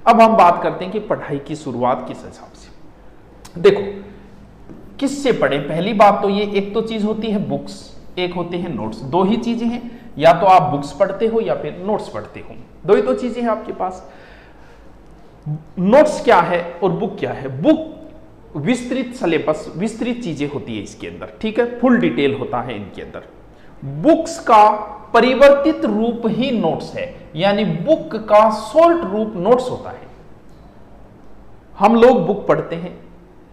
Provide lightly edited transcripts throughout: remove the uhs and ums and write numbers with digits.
अब हम बात करते हैं कि पढ़ाई की शुरुआत किस हिसाब से। देखो किससे पढ़ें, पहली बात तो ये, एक तो चीज होती है बुक्स, एक होते हैं नोट्स। दो ही चीजें हैं, या तो आप बुक्स पढ़ते हो या फिर नोट्स पढ़ते हो, दो ही तो चीजें हैं आपके पास। नोट्स क्या है और बुक क्या है? बुक विस्तृत सिलेबस, विस्तृत चीजें होती है इसके अंदर, ठीक है, फुल डिटेल होता है इनके अंदर। बुक्स का परिवर्तित रूप ही नोट्स है, यानी बुक का शॉर्ट रूप नोट्स होता है। हम लोग बुक पढ़ते हैं,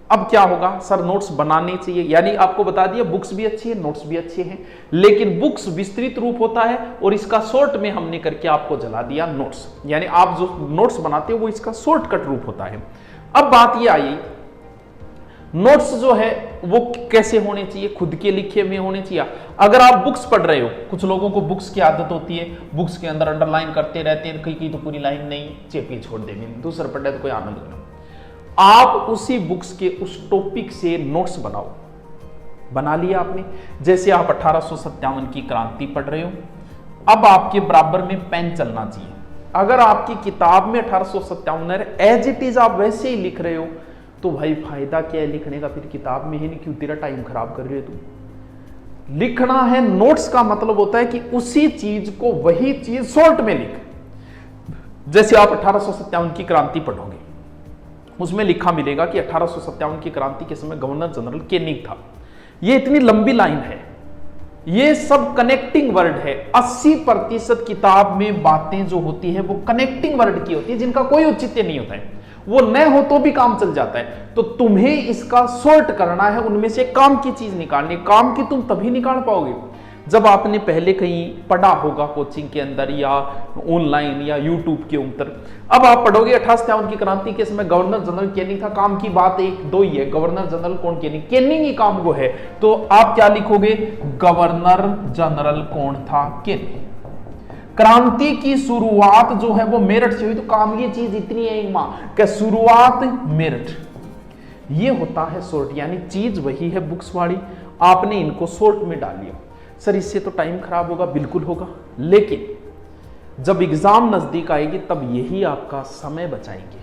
अब क्या होगा सर नोट्स बनाने चाहिए, यानी आपको बता दिया बुक्स भी अच्छी है नोट्स भी अच्छे हैं, लेकिन बुक्स विस्तृत रूप होता है और इसका शॉर्ट में हमने करके आपको जला दिया नोट्स, यानी आप जो नोट्स बनाते हो वो इसका शॉर्टकट रूप होता है। अब बात ये आई नोट्स जो है वो कैसे होने चाहिए, खुद के लिखे में होने चाहिए। अगर आप बुक्स पढ़ रहे हो, कुछ लोगों को बुक्स की आदत होती है, बुक्स के अंदर अंडरलाइन करते रहते हैं, कई तो पूरी लाइन नहीं चेपी छोड़ देंगे, दूसरा पढ़े तो कोई आनंद नहीं। आप उसी बुक्स के उस टॉपिक से नोट्स बनाओ, बना लिया आपने। जैसे आप 1857 की क्रांति पढ़ रहे हो, अब आपके बराबर में पेन चलना चाहिए। अगर आपकी किताब में 1857 है, एज इट इज आप वैसे ही लिख रहे हो, तो भाई फायदा क्या है लिखने का, फिर किताब में ही नहीं, क्यों तेरा टाइम खराब कर रहे हो तुम। लिखना है, नोट्स का मतलब होता है कि उसी चीज को वही चीज शॉर्ट में लिख। जैसे आप 1857 की क्रांति पढ़ोगे, उसमें लिखा मिलेगा कि 1857 की क्रांति के समय गवर्नर जनरल केनिंग था। ये इतनी लंबी लाइन है, ये सब कनेक्टिंग वर्ड है। 80% किताब में बातें जो होती है वो कनेक्टिंग वर्ड की होती है, जिनका कोई औचित्य नहीं होता है, वो न हो तो भी काम चल जाता है। तो तुम्हें इसका सॉर्ट करना है, उनमें से काम की चीज निकालनी। काम की तुम तभी निकाल पाओगे जब आपने पहले कहीं पढ़ा होगा, कोचिंग के अंदर या ऑनलाइन या यूट्यूब के ऊपर। अब आप पढ़ोगे 1857 की क्रांति के समय गवर्नर जनरल केनिंग था, काम की बात एक दो ही है, गवर्नर जनरल कौन, केनिंग, केनिंग ही काम को है, तो आप क्या लिखोगे, गवर्नर जनरल कौन था, केनिंग। क्रांति की शुरुआत जो है वो मेरठ से हुई, तो काम की चीज इतनी है मां कि शुरुआत मेरठ, ये होता है शॉर्ट, यानी चीज वही है बुक्स वाली, आपने इनको शॉर्ट में डाल लिया। सर इससे तो टाइम खराब होगा, बिल्कुल होगा, लेकिन जब एग्जाम नजदीक आएगी तब यही आपका समय बचाएंगे।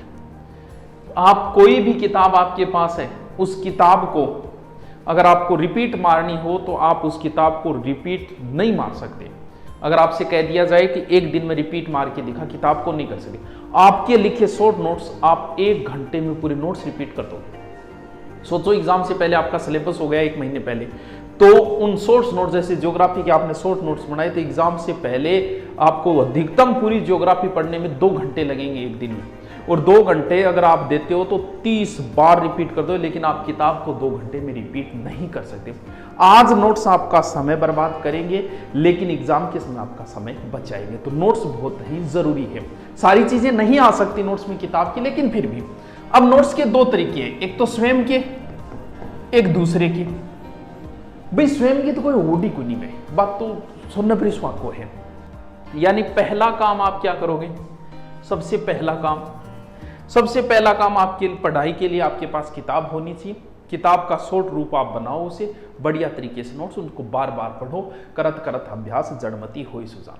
आप कोई भी किताब आपके पास है, उस किताब को अगर आपको रिपीट मारनी हो तो आप उस किताब को रिपीट नहीं मार सकते। अगर आपसे कह दिया जाए कि एक दिन में रिपीट मार के दिखा, किताब को नहीं कर सकते। आपके लिखे शॉर्ट नोट्स आप 1 घंटे में पूरे नोट्स रिपीट कर दोगे। सोचो एग्जाम से पहले आपका सिलेबस हो गया 1 महीने पहले, तो उन शॉर्ट नोट्स, जैसे ज्योग्राफी के आपने शॉर्ट नोट्स बनाए, तो एग्जाम से पहले आपको अधिकतम पूरी ज्योग्राफी पढ़ने में 2 घंटे लगेंगे एक दिन में, और 2 घंटे अगर आप देते हो तो 30 बार रिपीट कर दो, लेकिन आप किताब को 2 घंटे में रिपीट नहीं कर सकते। आज नोट्स आपका समय बर्बाद करेंगे, लेकिन एग्जाम के समय आपका समय बचाएंगे। तो नोट्स बहुत ही जरूरी है। सारी चीजें नहीं आ सकती नोट्स में किताब की, लेकिन फिर भी। अब नोट्स के 2 तरीके हैं, एक तो स्वयं के, एक दूसरे के। भाई स्वयं की तो कोई ओडी को नहीं है, बात तो सुनने पर को है। यानी पहला काम आप क्या करोगे, सबसे पहला काम आपके पढ़ाई के लिए आपके पास किताब होनी चाहिए। किताब का शॉर्ट रूप आप बनाओ, उसे बढ़िया तरीके से नोट्स, उनको बार बार पढ़ो, करत करत अभ्यास जड़मती होई सुजान।